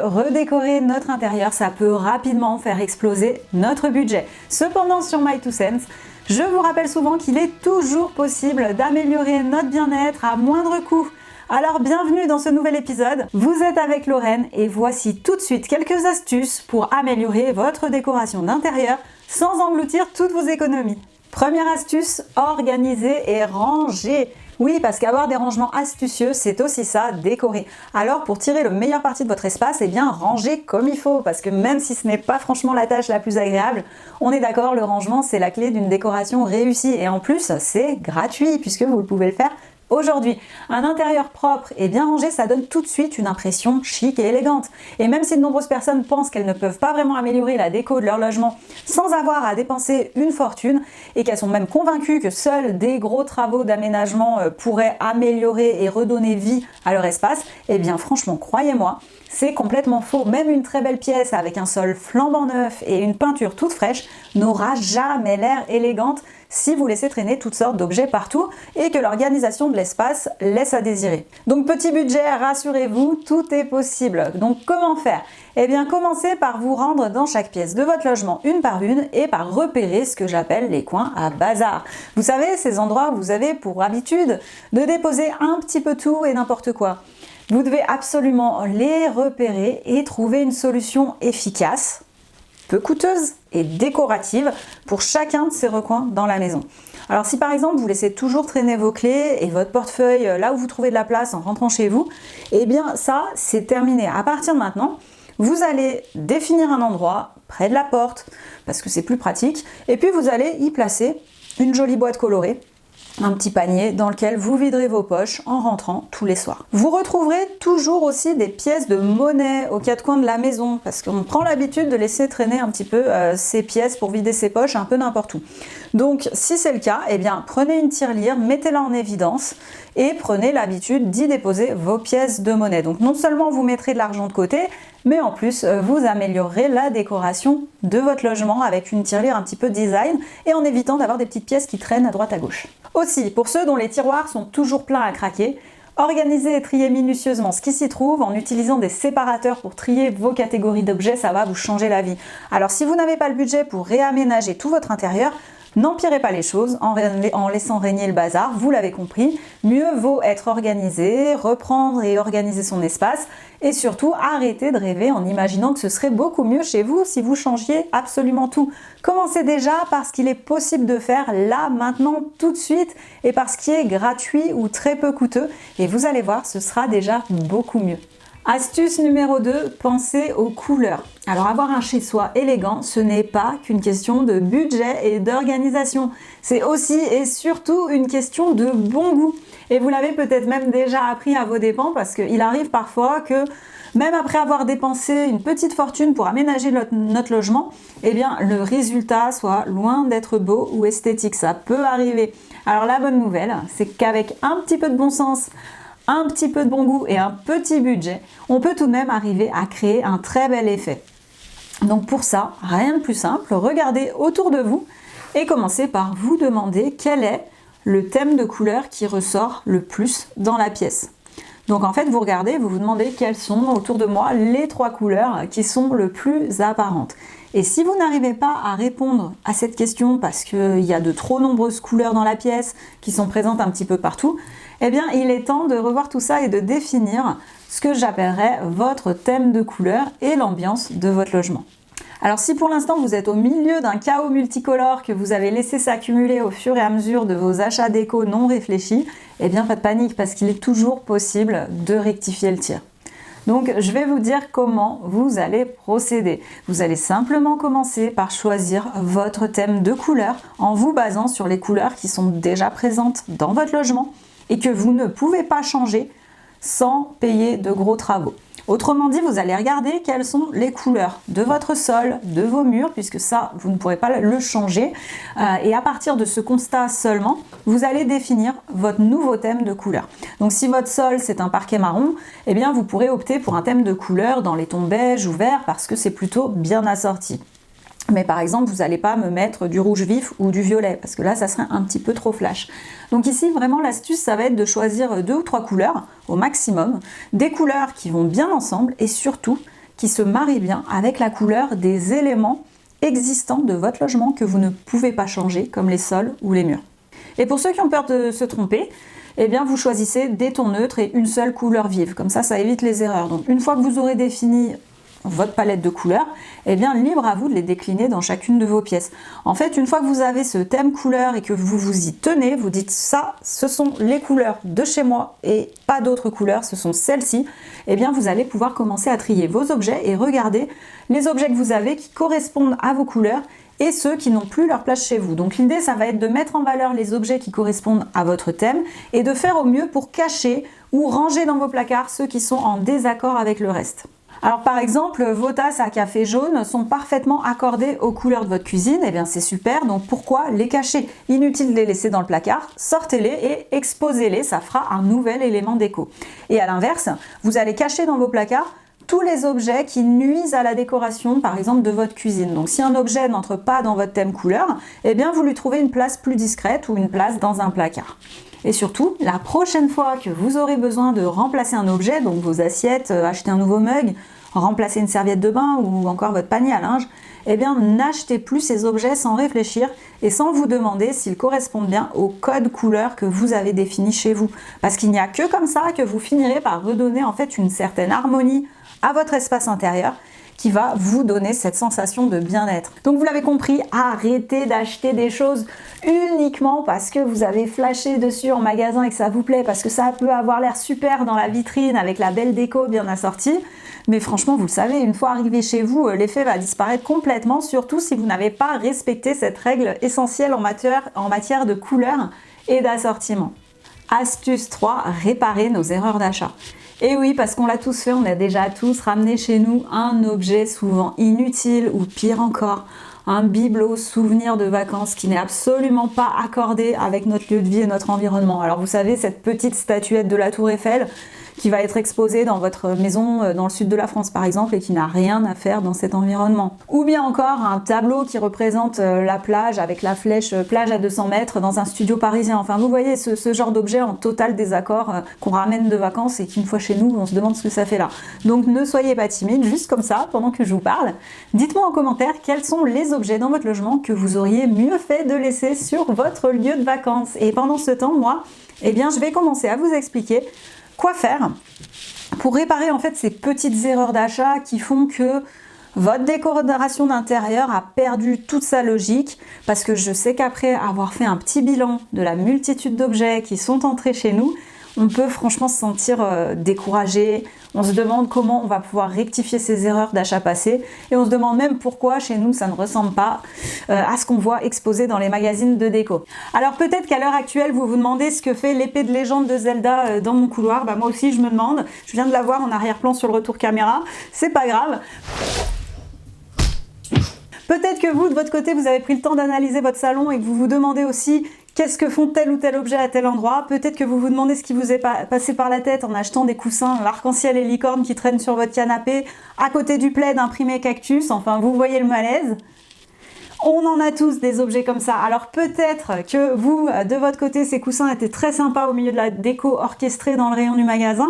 redécorer notre intérieur, ça peut rapidement faire exploser notre budget. Cependant, sur My2Cents, je vous rappelle souvent qu'il est toujours possible d'améliorer notre bien-être à moindre coût. Alors bienvenue dans ce nouvel épisode, vous êtes avec Lorraine et voici tout de suite quelques astuces pour améliorer votre décoration d'intérieur sans engloutir toutes vos économies. Première astuce, organiser et ranger. Oui, parce qu'avoir des rangements astucieux, c'est aussi ça, décorer. Alors pour tirer le meilleur parti de votre espace, eh bien rangez comme il faut, parce que même si ce n'est pas franchement la tâche la plus agréable, on est d'accord, le rangement c'est la clé d'une décoration réussie et en plus c'est gratuit puisque vous pouvez le faire aujourd'hui. Un intérieur propre et bien rangé, ça donne tout de suite une impression chic et élégante. Et même si de nombreuses personnes pensent qu'elles ne peuvent pas vraiment améliorer la déco de leur logement sans avoir à dépenser une fortune et qu'elles sont même convaincues que seuls des gros travaux d'aménagement pourraient améliorer et redonner vie à leur espace, eh bien franchement, croyez-moi, c'est complètement faux. Même une très belle pièce avec un sol flambant neuf et une peinture toute fraîche n'aura jamais l'air élégante si vous laissez traîner toutes sortes d'objets partout et que l'organisation de l'espace laisse à désirer. Donc petit budget, rassurez-vous, tout est possible. Donc comment faire ? Eh bien commencez par vous rendre dans chaque pièce de votre logement une par une et par repérer ce que j'appelle les coins à bazar. Vous savez, ces endroits où vous avez pour habitude de déposer un petit peu tout et n'importe quoi. Vous devez absolument les repérer et trouver une solution efficace, peu coûteuse et décorative pour chacun de ces recoins dans la maison. Alors si par exemple vous laissez toujours traîner vos clés et votre portefeuille là où vous trouvez de la place en rentrant chez vous, eh bien ça c'est terminé. À partir de maintenant, vous allez définir un endroit près de la porte parce que c'est plus pratique et puis vous allez y placer une jolie boîte colorée, un petit panier dans lequel vous viderez vos poches en rentrant tous les soirs. Vous retrouverez toujours aussi des pièces de monnaie aux quatre coins de la maison parce qu'on prend l'habitude de laisser traîner un petit peu ces pièces pour vider ses poches un peu n'importe où. Donc si c'est le cas, eh bien prenez une tirelire, mettez-la en évidence et prenez l'habitude d'y déposer vos pièces de monnaie. Donc non seulement vous mettrez de l'argent de côté, mais en plus vous améliorerez la décoration de votre logement avec une tirelire un petit peu design et en évitant d'avoir des petites pièces qui traînent à droite à gauche. Aussi, pour ceux dont les tiroirs sont toujours pleins à craquer, organisez et triez minutieusement ce qui s'y trouve en utilisant des séparateurs pour trier vos catégories d'objets, ça va vous changer la vie. Alors si vous n'avez pas le budget pour réaménager tout votre intérieur, n'empirez pas les choses en laissant régner le bazar, vous l'avez compris, mieux vaut être organisé, reprendre et organiser son espace et surtout arrêter de rêver en imaginant que ce serait beaucoup mieux chez vous si vous changiez absolument tout. Commencez déjà par ce qu'il est possible de faire là, maintenant, tout de suite et par ce qui est gratuit ou très peu coûteux et vous allez voir, ce sera déjà beaucoup mieux. Astuce numéro 2, pensez aux couleurs. Alors avoir un chez-soi élégant, ce n'est pas qu'une question de budget et d'organisation. C'est aussi et surtout une question de bon goût. Et vous l'avez peut-être même déjà appris à vos dépens parce qu'il arrive parfois que même après avoir dépensé une petite fortune pour aménager notre logement, eh bien le résultat soit loin d'être beau ou esthétique. Ça peut arriver. Alors la bonne nouvelle, c'est qu'avec un petit peu de bon sens, un petit peu de bon goût et un petit budget, on peut tout de même arriver à créer un très bel effet. Donc pour ça, rien de plus simple, regardez autour de vous et commencez par vous demander quel est le thème de couleur qui ressort le plus dans la pièce. Donc en fait, vous regardez, vous vous demandez quelles sont autour de moi les 3 couleurs qui sont le plus apparentes. Et si vous n'arrivez pas à répondre à cette question parce qu'il y a de trop nombreuses couleurs dans la pièce qui sont présentes un petit peu partout, eh bien il est temps de revoir tout ça et de définir ce que j'appellerais votre thème de couleur et l'ambiance de votre logement. Alors si pour l'instant vous êtes au milieu d'un chaos multicolore que vous avez laissé s'accumuler au fur et à mesure de vos achats déco non réfléchis, eh bien pas de panique parce qu'il est toujours possible de rectifier le tir. Donc je vais vous dire comment vous allez procéder. Vous allez simplement commencer par choisir votre thème de couleur en vous basant sur les couleurs qui sont déjà présentes dans votre logement et que vous ne pouvez pas changer sans payer de gros travaux. Autrement dit, vous allez regarder quelles sont les couleurs de votre sol, de vos murs, puisque ça, vous ne pourrez pas le changer. Et à partir de ce constat seulement, vous allez définir votre nouveau thème de couleur. Donc si votre sol, c'est un parquet marron, eh bien vous pourrez opter pour un thème de couleur dans les tons beige ou vert parce que c'est plutôt bien assorti. Mais par exemple, vous n'allez pas me mettre du rouge vif ou du violet, parce que là, ça serait un petit peu trop flash. Donc ici, vraiment, l'astuce, ça va être de choisir 2 ou 3 couleurs au maximum, des couleurs qui vont bien ensemble et surtout qui se marient bien avec la couleur des éléments existants de votre logement que vous ne pouvez pas changer, comme les sols ou les murs. Et pour ceux qui ont peur de se tromper, eh bien vous choisissez des tons neutres et une seule couleur vive. Comme ça évite les erreurs. Donc une fois que vous aurez défini votre palette de couleurs, eh bien libre à vous de les décliner dans chacune de vos pièces. En fait, une fois que vous avez ce thème couleur et que vous vous y tenez, vous dites ça, ce sont les couleurs de chez moi et pas d'autres couleurs, ce sont celles-ci, eh bien vous allez pouvoir commencer à trier vos objets et regarder les objets que vous avez qui correspondent à vos couleurs et ceux qui n'ont plus leur place chez vous. Donc l'idée, ça va être de mettre en valeur les objets qui correspondent à votre thème et de faire au mieux pour cacher ou ranger dans vos placards ceux qui sont en désaccord avec le reste. Alors par exemple, vos tasses à café jaune sont parfaitement accordées aux couleurs de votre cuisine, et bien c'est super, donc pourquoi les cacher? Inutile de les laisser dans le placard, sortez-les et exposez-les, ça fera un nouvel élément déco. Et à l'inverse, vous allez cacher dans vos placards tous les objets qui nuisent à la décoration, par exemple, de votre cuisine. Donc si un objet n'entre pas dans votre thème couleur, eh bien vous lui trouvez une place plus discrète ou une place dans un placard. Et surtout, la prochaine fois que vous aurez besoin de remplacer un objet, donc vos assiettes, acheter un nouveau mug, remplacer une serviette de bain ou encore votre panier à linge, eh bien n'achetez plus ces objets sans réfléchir et sans vous demander s'ils correspondent bien au code couleur que vous avez défini chez vous. Parce qu'il n'y a que comme ça que vous finirez par redonner en fait une certaine harmonie à votre espace intérieur qui va vous donner cette sensation de bien-être. Donc vous l'avez compris, arrêtez d'acheter des choses uniquement parce que vous avez flashé dessus en magasin et que ça vous plaît, parce que ça peut avoir l'air super dans la vitrine avec la belle déco bien assortie. Mais franchement, vous le savez, une fois arrivé chez vous, l'effet va disparaître complètement, surtout si vous n'avez pas respecté cette règle essentielle en matière de couleur et d'assortiment. Astuce 3, réparer nos erreurs d'achat. Et oui, parce qu'on l'a tous fait, on a déjà tous ramené chez nous un objet souvent inutile ou pire encore, un bibelot souvenir de vacances qui n'est absolument pas accordé avec notre lieu de vie et notre environnement. Alors vous savez, cette petite statuette de la Tour Eiffel qui va être exposée dans votre maison dans le sud de la France par exemple et qui n'a rien à faire dans cet environnement. Ou bien encore un tableau qui représente la plage avec la flèche plage à 200 mètres dans un studio parisien. Enfin vous voyez ce genre d'objet en total désaccord qu'on ramène de vacances et qu'une fois chez nous on se demande ce que ça fait là. Donc ne soyez pas timide, juste comme ça pendant que je vous parle. Dites-moi en commentaire quels sont les objets dans votre logement que vous auriez mieux fait de laisser sur votre lieu de vacances. Et pendant ce temps, moi, eh bien je vais commencer à vous expliquer quoi faire pour réparer en fait ces petites erreurs d'achat qui font que votre décoration d'intérieur a perdu toute sa logique, parce que je sais qu'après avoir fait un petit bilan de la multitude d'objets qui sont entrés chez nous, on peut franchement se sentir découragé, on se demande comment on va pouvoir rectifier ces erreurs d'achat passées et on se demande même pourquoi chez nous ça ne ressemble pas à ce qu'on voit exposé dans les magazines de déco. Alors peut-être qu'à l'heure actuelle vous vous demandez ce que fait l'épée de légende de Zelda dans mon couloir, moi aussi je me demande, je viens de la voir en arrière-plan sur le retour caméra, c'est pas grave. Peut-être que vous, de votre côté, vous avez pris le temps d'analyser votre salon et que vous vous demandez aussi qu'est-ce que font tel ou tel objet à tel endroit. Peut-être que vous vous demandez ce qui vous est passé par la tête en achetant des coussins arc-en-ciel et licorne qui traînent sur votre canapé, à côté du plaid imprimé cactus. Enfin, vous voyez le malaise. On en a tous des objets comme ça. Alors peut-être que vous, de votre côté, ces coussins étaient très sympas au milieu de la déco orchestrée dans le rayon du magasin.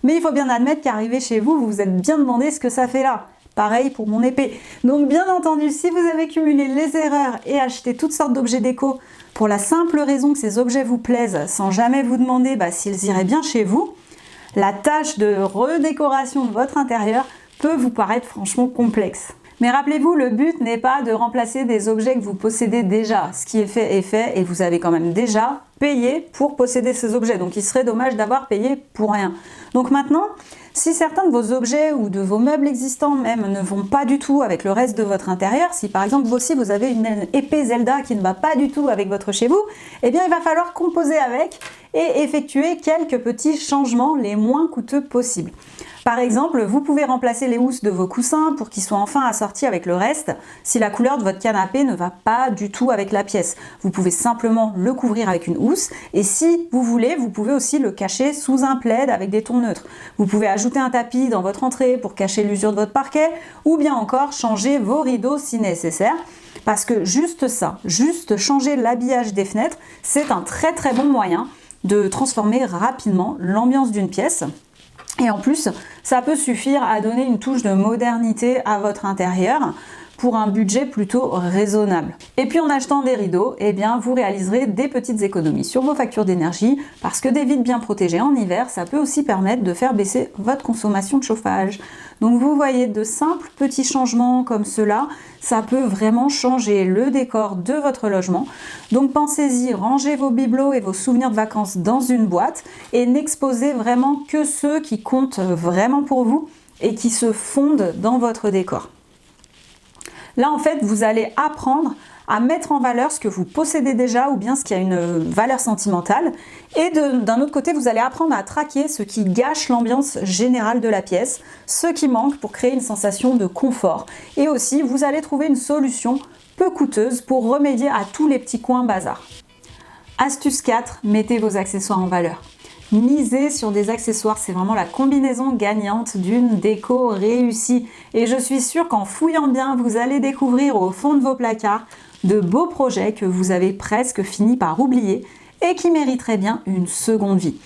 Mais il faut bien admettre qu'arrivé chez vous, vous vous êtes bien demandé ce que ça fait là. Pareil pour mon épée. Donc bien entendu, si vous avez cumulé les erreurs et acheté toutes sortes d'objets déco pour la simple raison que ces objets vous plaisent sans jamais vous demander s'ils iraient bien chez vous, la tâche de redécoration de votre intérieur peut vous paraître franchement complexe. Mais rappelez-vous, le but n'est pas de remplacer des objets que vous possédez déjà. Ce qui est fait et vous avez quand même déjà payé pour posséder ces objets. Donc il serait dommage d'avoir payé pour rien. Donc maintenant, si certains de vos objets ou de vos meubles existants même ne vont pas du tout avec le reste de votre intérieur, si par exemple vous aussi vous avez une épée Zelda qui ne va pas du tout avec votre chez vous, eh bien il va falloir composer avec et effectuer quelques petits changements les moins coûteux possibles. Par exemple, vous pouvez remplacer les housses de vos coussins pour qu'ils soient enfin assortis avec le reste si la couleur de votre canapé ne va pas du tout avec la pièce. Vous pouvez simplement le couvrir avec une housse et si vous voulez, vous pouvez aussi le cacher sous un plaid avec des tons neutres. Vous pouvez ajouter un tapis dans votre entrée pour cacher l'usure de votre parquet ou bien encore changer vos rideaux si nécessaire. Parce que juste ça, juste changer l'habillage des fenêtres, c'est un très bon moyen de transformer rapidement l'ambiance d'une pièce. Et en plus, ça peut suffire à donner une touche de modernité à votre intérieur pour un budget plutôt raisonnable. Et puis en achetant des rideaux, eh bien vous réaliserez des petites économies sur vos factures d'énergie parce que des vitres bien protégées en hiver, ça peut aussi permettre de faire baisser votre consommation de chauffage. Donc vous voyez, de simples petits changements comme cela, ça peut vraiment changer le décor de votre logement. Donc pensez-y, rangez vos bibelots et vos souvenirs de vacances dans une boîte et n'exposez vraiment que ceux qui comptent vraiment pour vous et qui se fondent dans votre décor. Là, en fait, vous allez apprendre à mettre en valeur ce que vous possédez déjà ou bien ce qui a une valeur sentimentale. Et d'un autre côté, vous allez apprendre à traquer ce qui gâche l'ambiance générale de la pièce, ce qui manque pour créer une sensation de confort. Et aussi, vous allez trouver une solution peu coûteuse pour remédier à tous les petits coins bazar. Astuce 4, mettez vos accessoires en valeur. Misez sur des accessoires, c'est vraiment la combinaison gagnante d'une déco réussie. Et je suis sûre qu'en fouillant bien, vous allez découvrir au fond de vos placards de beaux projets que vous avez presque fini par oublier et qui mériteraient bien une seconde vie.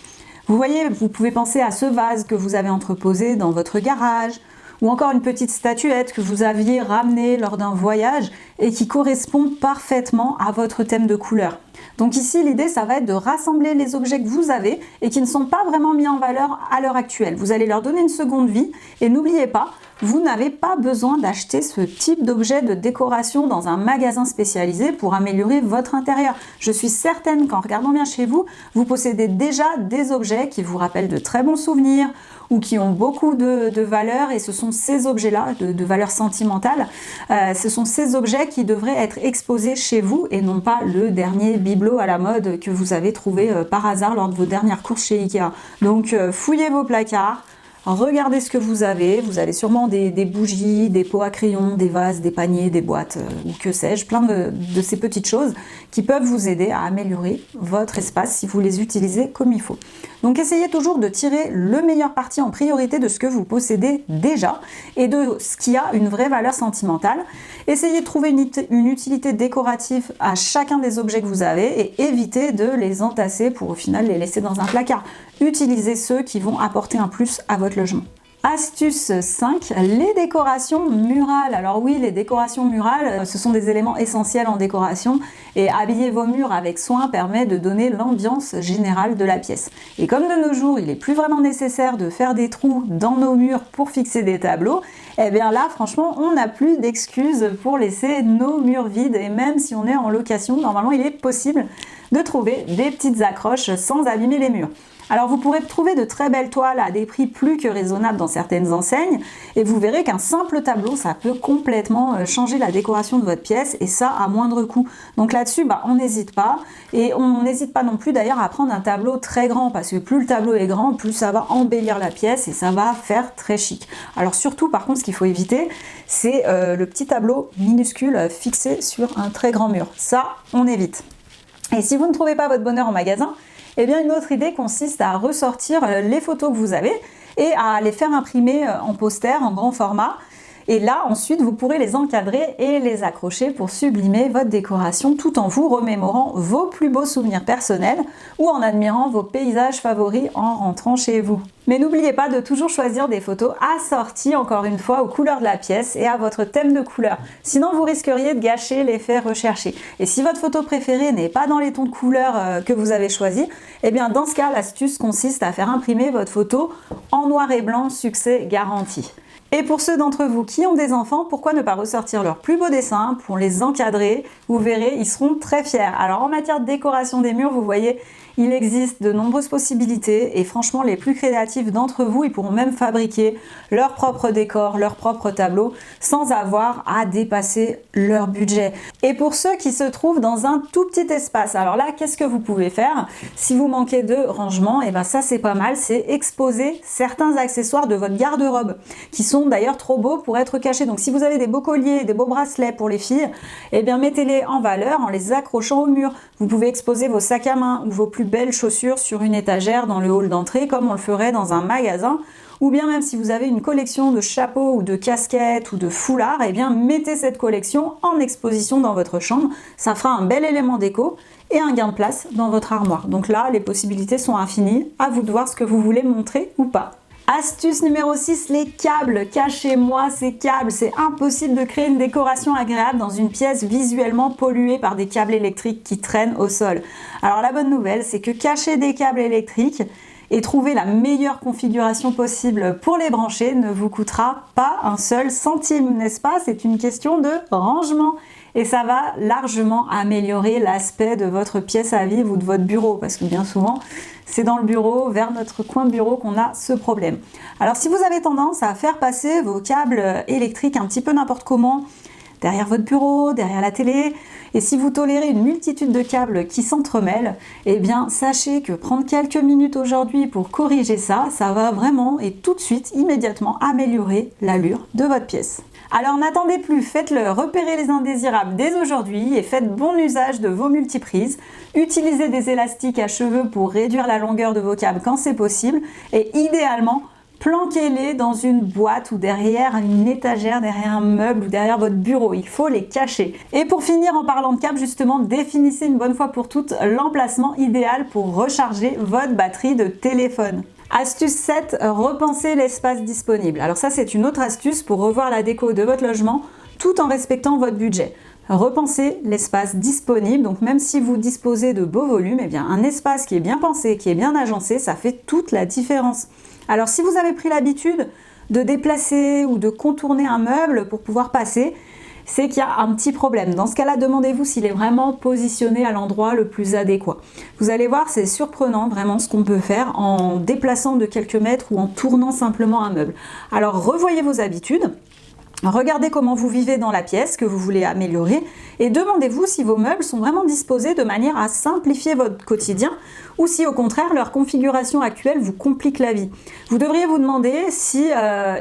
Vous voyez, vous pouvez penser à ce vase que vous avez entreposé dans votre garage, ou encore une petite statuette que vous aviez ramenée lors d'un voyage et qui correspond parfaitement à votre thème de couleur. Donc ici, l'idée, ça va être de rassembler les objets que vous avez et qui ne sont pas vraiment mis en valeur à l'heure actuelle. Vous allez leur donner une seconde vie et n'oubliez pas, vous n'avez pas besoin d'acheter ce type d'objet de décoration dans un magasin spécialisé pour améliorer votre intérieur. Je suis certaine qu'en regardant bien chez vous, vous possédez déjà des objets qui vous rappellent de très bons souvenirs ou qui ont beaucoup de valeur et ce sont ces objets-là, de valeur sentimentale, ce sont ces objets qui devraient être exposés chez vous et non pas le dernier bibelot à la mode que vous avez trouvé par hasard lors de vos dernières courses chez Ikea. Donc fouillez vos placards, regardez ce que vous avez sûrement des bougies, des pots à crayons, des vases, des paniers, des boîtes, ou que sais-je, plein de ces petites choses qui peuvent vous aider à améliorer votre espace si vous les utilisez comme il faut. Donc essayez toujours de tirer le meilleur parti en priorité de ce que vous possédez déjà et de ce qui a une vraie valeur sentimentale. Essayez de trouver une utilité décorative à chacun des objets que vous avez et évitez de les entasser pour au final les laisser dans un placard. Utilisez ceux qui vont apporter un plus à votre logement. Astuce 5, les décorations murales. Alors oui, les décorations murales, ce sont des éléments essentiels en décoration et habiller vos murs avec soin permet de donner l'ambiance générale de la pièce. Et comme de nos jours, il n'est plus vraiment nécessaire de faire des trous dans nos murs pour fixer des tableaux, eh bien là, franchement, on n'a plus d'excuses pour laisser nos murs vides et même si on est en location, normalement, il est possible de trouver des petites accroches sans abîmer les murs. Alors vous pourrez trouver de très belles toiles à des prix plus que raisonnables dans certaines enseignes et vous verrez qu'un simple tableau, ça peut complètement changer la décoration de votre pièce et ça à moindre coût. Donc là-dessus, on n'hésite pas et on n'hésite pas non plus d'ailleurs à prendre un tableau très grand parce que plus le tableau est grand, plus ça va embellir la pièce et ça va faire très chic. Alors surtout par contre, ce qu'il faut éviter, c'est le petit tableau minuscule fixé sur un très grand mur. Ça, on évite. Et si vous ne trouvez pas votre bonheur en magasin, eh bien une autre idée consiste à ressortir les photos que vous avez et à les faire imprimer en poster, en grand format. Et là, ensuite, vous pourrez les encadrer et les accrocher pour sublimer votre décoration tout en vous remémorant vos plus beaux souvenirs personnels ou en admirant vos paysages favoris en rentrant chez vous. Mais n'oubliez pas de toujours choisir des photos assorties, encore une fois, aux couleurs de la pièce et à votre thème de couleur. Sinon, vous risqueriez de gâcher l'effet recherché. Et si votre photo préférée n'est pas dans les tons de couleur que vous avez choisis, eh bien dans ce cas, l'astuce consiste à faire imprimer votre photo en noir et blanc, succès garanti. Et pour ceux d'entre vous qui ont des enfants, pourquoi ne pas ressortir leurs plus beaux dessins pour les encadrer? Vous verrez, ils seront très fiers. Alors en matière de décoration des murs, vous voyez, il existe de nombreuses possibilités et franchement, les plus créatifs d'entre vous, ils pourront même fabriquer leur propre décor, leur propre tableau sans avoir à dépasser leur budget. Et pour ceux qui se trouvent dans un tout petit espace, alors là, qu'est-ce que vous pouvez faire? Si vous manquez de rangement, et ben ça c'est pas mal, c'est exposer certains accessoires de votre garde-robe qui sont d'ailleurs trop beaux pour être cachés. Donc si vous avez des beaux colliers, des beaux bracelets pour les filles, eh bien mettez-les en valeur en les accrochant au mur. Vous pouvez exposer vos sacs à main ou vos plus belles chaussures sur une étagère dans le hall d'entrée comme on le ferait dans un magasin. Ou bien même si vous avez une collection de chapeaux ou de casquettes ou de foulards, eh bien mettez cette collection en exposition dans votre chambre. Ça fera un bel élément déco et un gain de place dans votre armoire. Donc là, les possibilités sont infinies. À vous de voir ce que vous voulez montrer ou pas. Astuce numéro 6, les câbles. Cachez-moi ces câbles. C'est impossible de créer une décoration agréable dans une pièce visuellement polluée par des câbles électriques qui traînent au sol. Alors la bonne nouvelle, c'est que cacher des câbles électriques et trouver la meilleure configuration possible pour les brancher ne vous coûtera pas un seul centime, n'est-ce pas? C'est une question de rangement. Et ça va largement améliorer l'aspect de votre pièce à vivre ou de votre bureau, parce que bien souvent, c'est dans le bureau, vers notre coin de bureau qu'on a ce problème. Alors si vous avez tendance à faire passer vos câbles électriques un petit peu n'importe comment, derrière votre bureau, derrière la télé, et si vous tolérez une multitude de câbles qui s'entremêlent, eh bien sachez que prendre quelques minutes aujourd'hui pour corriger ça, ça va vraiment et tout de suite, immédiatement améliorer l'allure de votre pièce. Alors n'attendez plus, faites-le, repérez les indésirables dès aujourd'hui et faites bon usage de vos multiprises. Utilisez des élastiques à cheveux pour réduire la longueur de vos câbles quand c'est possible et idéalement, planquez-les dans une boîte ou derrière une étagère, derrière un meuble ou derrière votre bureau. Il faut les cacher. Et pour finir, en parlant de câbles, justement, définissez une bonne fois pour toutes l'emplacement idéal pour recharger votre batterie de téléphone. Astuce 7, repensez l'espace disponible. Alors ça, c'est une autre astuce pour revoir la déco de votre logement tout en respectant votre budget. Repensez l'espace disponible, donc même si vous disposez de beaux volumes, eh bien un espace qui est bien pensé, qui est bien agencé, ça fait toute la différence. Alors si vous avez pris l'habitude de déplacer ou de contourner un meuble pour pouvoir passer, c'est qu'il y a un petit problème. Dans ce cas-là, demandez-vous s'il est vraiment positionné à l'endroit le plus adéquat. Vous allez voir, c'est surprenant vraiment ce qu'on peut faire en déplaçant de quelques mètres ou en tournant simplement un meuble. Alors revoyez vos habitudes. Regardez comment vous vivez dans la pièce que vous voulez améliorer et demandez-vous si vos meubles sont vraiment disposés de manière à simplifier votre quotidien ou si au contraire leur configuration actuelle vous complique la vie. Vous devriez vous demander si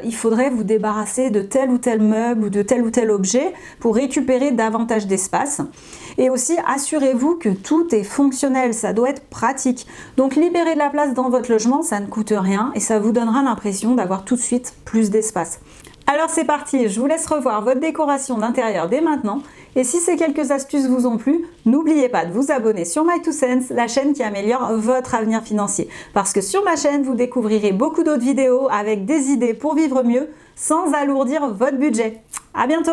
il faudrait vous débarrasser de tel ou tel meuble ou de tel ou tel objet pour récupérer davantage d'espace. Et aussi assurez-vous que tout est fonctionnel, ça doit être pratique. Donc libérer de la place dans votre logement, ça ne coûte rien et ça vous donnera l'impression d'avoir tout de suite plus d'espace. Alors c'est parti, je vous laisse revoir votre décoration d'intérieur dès maintenant. Et si ces quelques astuces vous ont plu, n'oubliez pas de vous abonner sur My2Cents, la chaîne qui améliore votre avenir financier. Parce que sur ma chaîne, vous découvrirez beaucoup d'autres vidéos avec des idées pour vivre mieux sans alourdir votre budget. À bientôt!